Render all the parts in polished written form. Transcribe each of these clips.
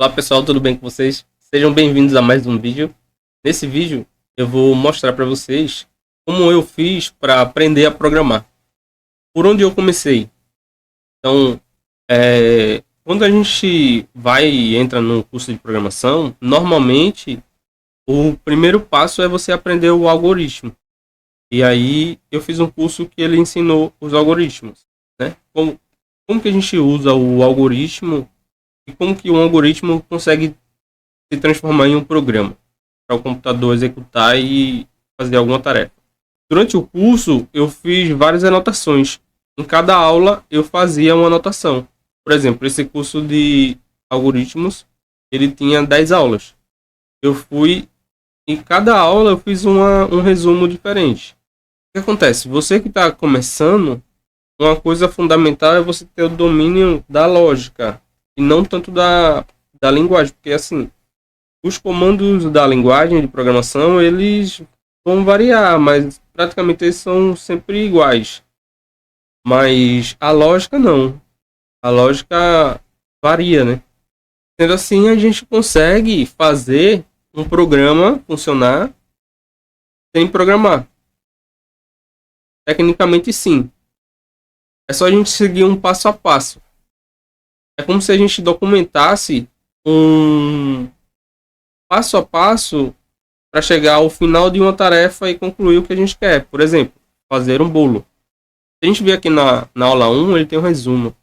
Olá pessoal, tudo bem com vocês? Sejam bem-vindos a mais um vídeo. Nesse vídeo eu vou mostrar para vocês como eu fiz para aprender a programar. Por onde eu comecei. Então, quando a gente entra num curso de programação, normalmente o primeiro passo é você aprender o algoritmo. E aí eu fiz um curso que ele ensinou os algoritmos, né? Como que a gente usa o algoritmo e como que um algoritmo consegue se transformar em um programa para o computador executar e fazer alguma tarefa. Durante o curso eu fiz várias anotações. Em cada aula eu fazia uma anotação. Por exemplo, esse curso de algoritmos, ele tinha 10 aulas. Em cada aula eu fiz um resumo diferente. O que acontece? Você que está começando, uma coisa fundamental é você ter o domínio da lógica e não tanto da linguagem, porque assim, os comandos da linguagem de programação, eles vão variar, mas praticamente eles são sempre iguais. Mas a lógica não. A lógica varia, né? Sendo assim, a gente consegue fazer um programa funcionar sem programar. Tecnicamente, sim. É só a gente seguir um passo a passo. É como se a gente documentasse um passo a passo para chegar ao final de uma tarefa e concluir o que a gente quer. Por exemplo, fazer um bolo. Se a gente vê aqui na aula 1, ele tem um resumo.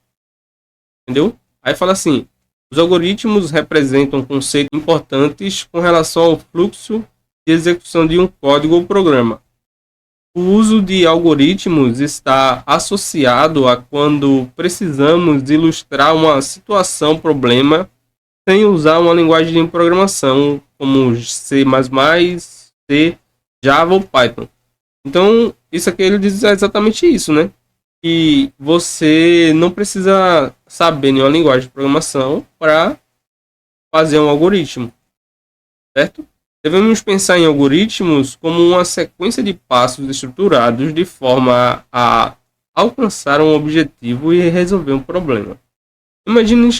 Entendeu? Aí fala assim: os algoritmos representam conceitos importantes com relação ao fluxo de execução de um código ou programa. O uso de algoritmos está associado a quando precisamos ilustrar uma situação, problema, sem usar uma linguagem de programação como C++, C, Java ou Python. Então, isso aqui ele diz exatamente isso, né? Que você não precisa saber nenhuma linguagem de programação para fazer um algoritmo, certo? Devemos pensar em algoritmos como uma sequência de passos estruturados de forma a alcançar um objetivo e resolver um problema. Imagine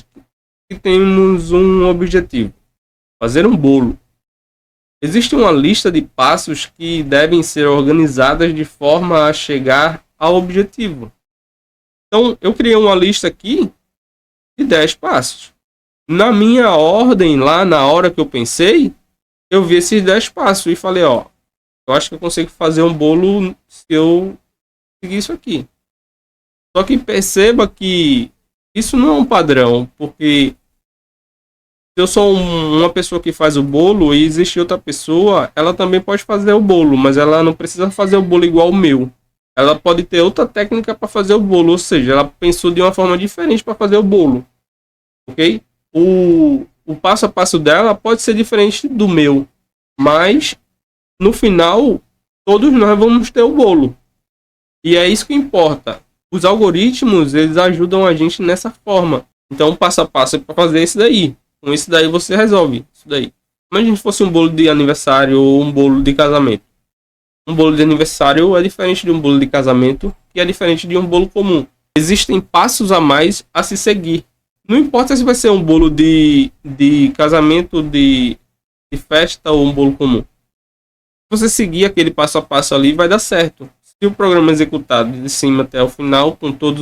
que temos um objetivo: fazer um bolo. Existe uma lista de passos que devem ser organizadas de forma a chegar ao objetivo. Então, eu criei uma lista aqui de 10 passos. Na minha ordem, lá na hora que eu pensei, eu vi esses 10 passos e falei, eu acho que eu consigo fazer um bolo se eu seguir isso aqui. Só que perceba que isso não é um padrão, porque se eu sou uma pessoa que faz o bolo e existe outra pessoa, ela também pode fazer o bolo, mas ela não precisa fazer o bolo igual o meu. Ela pode ter outra técnica para fazer o bolo, ou seja, ela pensou de uma forma diferente para fazer o bolo. Ok? O passo a passo dela pode ser diferente do meu, mas no final todos nós vamos ter o bolo. E é isso que importa. Os algoritmos, eles ajudam a gente nessa forma. Então o passo a passo é para fazer isso daí. Com isso daí você resolve isso daí. Imagina se fosse um bolo de aniversário ou um bolo de casamento. Um bolo de aniversário é diferente de um bolo de casamento, que é diferente de um bolo comum. Existem passos a mais a se seguir. Não importa se vai ser um bolo de casamento, de festa ou um bolo comum. Se você seguir aquele passo a passo ali, vai dar certo. Se o programa executado de cima até o final, com todos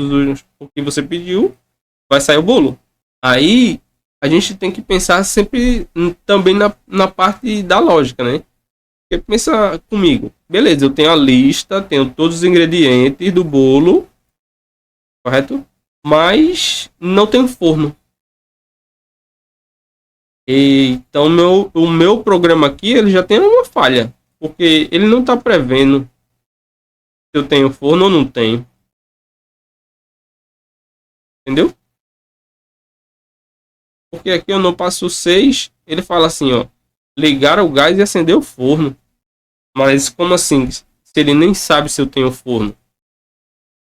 o que você pediu, vai sair o bolo. Aí, a gente tem que pensar sempre também na parte da lógica, né? Porque pensa comigo. Beleza, eu tenho a lista, tenho todos os ingredientes do bolo, correto? Mas não tem forno. Então o meu programa aqui ele já tem uma falha, porque ele não está prevendo se eu tenho forno ou não tenho. Entendeu? Porque aqui eu no passo 6, ele fala assim, ligar o gás e acender o forno. Mas como assim? Se ele nem sabe se eu tenho forno.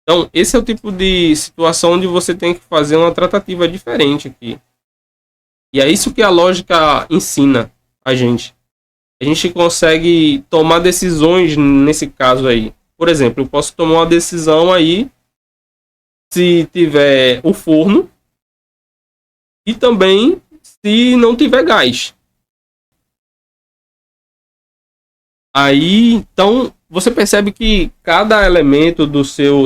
Então, esse é o tipo de situação onde você tem que fazer uma tratativa diferente aqui. E é isso que a lógica ensina a gente. A gente consegue tomar decisões nesse caso aí. Por exemplo, eu posso tomar uma decisão aí se tiver o forno e também se não tiver gás. Aí, então, você percebe que cada elemento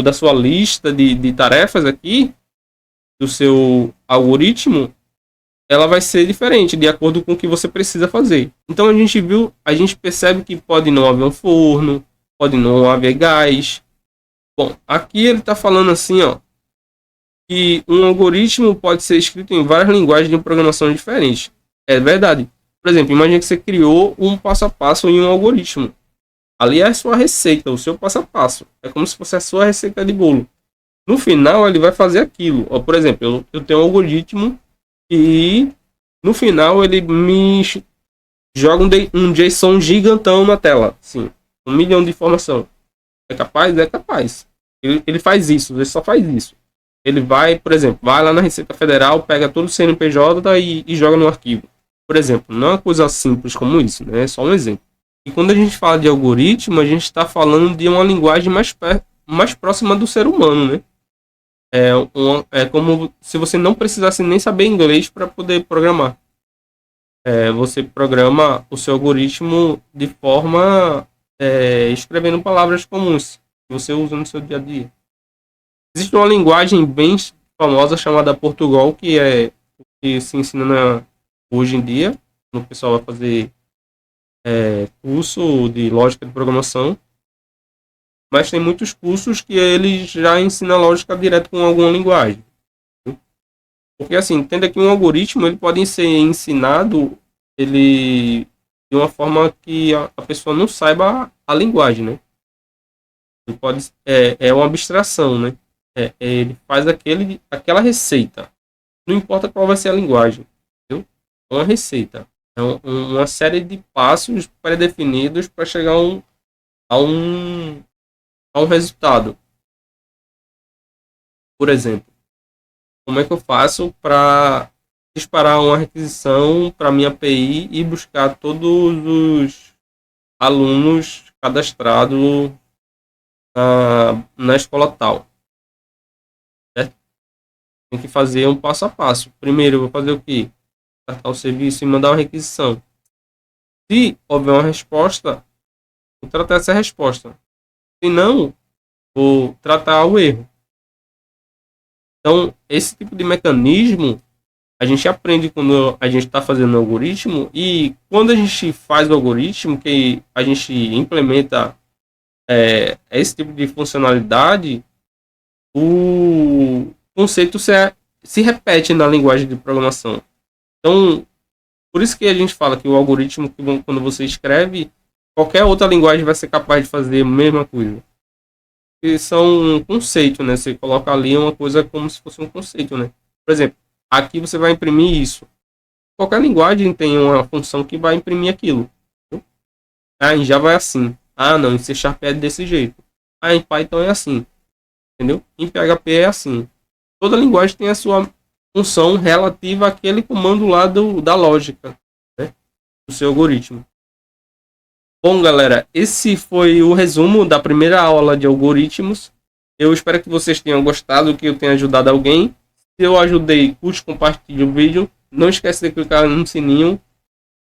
da sua lista de tarefas aqui, do seu algoritmo, ela vai ser diferente de acordo com o que você precisa fazer. Então a gente percebe que pode não haver um forno, pode não haver gás. Bom, aqui ele está falando assim, ó, que um algoritmo pode ser escrito em várias linguagens de programação diferentes. É verdade. Por exemplo, imagine que você criou um passo a passo em um algoritmo. Ali é a sua receita, o seu passo a passo. É como se fosse a sua receita de bolo. No final, ele vai fazer aquilo. Ó, por exemplo, eu tenho um algoritmo e no final ele me joga um JSON gigantão na tela. Sim, 1 milhão de informação. É capaz? É capaz. Ele faz isso, ele só faz isso. Ele vai, por exemplo, vai lá na Receita Federal, pega todo o CNPJ e joga no arquivo. Por exemplo, não é uma coisa simples como isso, né? É só um exemplo. E quando a gente fala de algoritmo, a gente está falando de uma linguagem mais próxima do ser humano, né? É como se você não precisasse nem saber inglês para poder programar. Você programa o seu algoritmo de forma escrevendo palavras comuns que você usa no seu dia a dia. Existe uma linguagem bem famosa chamada Portugal, que é o que se ensina hoje em dia, quando o pessoal vai fazer curso de lógica de programação. Mas tem muitos cursos que ele já ensina lógica direto com alguma linguagem. Porque assim, entenda que um algoritmo ele pode ser ensinado de uma forma que a pessoa não saiba a linguagem, né? Ele pode, é uma abstração, né? Ele faz aquela receita. Não importa qual vai ser a linguagem. Entendeu? É uma receita. É uma série de passos pré-definidos para chegar a um resultado. Por exemplo, como é que eu faço para disparar uma requisição para minha API e buscar todos os alunos cadastrados na escola tal? Certo? Tem que fazer um passo a passo. Primeiro, eu vou fazer o quê? Startar o serviço e mandar uma requisição. Se houver uma resposta, vou tratar essa resposta. Se não, vou tratar o erro. Então, esse tipo de mecanismo a gente aprende quando a gente está fazendo o algoritmo, e quando a gente faz o algoritmo, que a gente implementa esse tipo de funcionalidade, o conceito se repete na linguagem de programação. Então, por isso que a gente fala que o algoritmo, quando você escreve, qualquer outra linguagem vai ser capaz de fazer a mesma coisa. Que são um conceito, né? Você coloca ali uma coisa como se fosse um conceito, né? Por exemplo, aqui você vai imprimir isso. Qualquer linguagem tem uma função que vai imprimir aquilo. Em Java é assim. Não, em C# é desse jeito. Em Python é assim. Entendeu? Em PHP é assim. Toda linguagem tem a sua função relativa àquele comando lá da lógica, né? Do seu algoritmo. Bom, galera, esse foi o resumo da primeira aula de algoritmos. Eu espero que vocês tenham gostado, que eu tenha ajudado alguém. Se eu ajudei, curte, compartilhe o vídeo. Não esquece de clicar no sininho.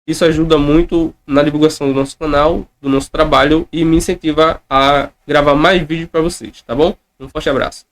Isso ajuda muito na divulgação do nosso canal, do nosso trabalho, e me incentiva a gravar mais vídeos para vocês, tá bom? Um forte abraço.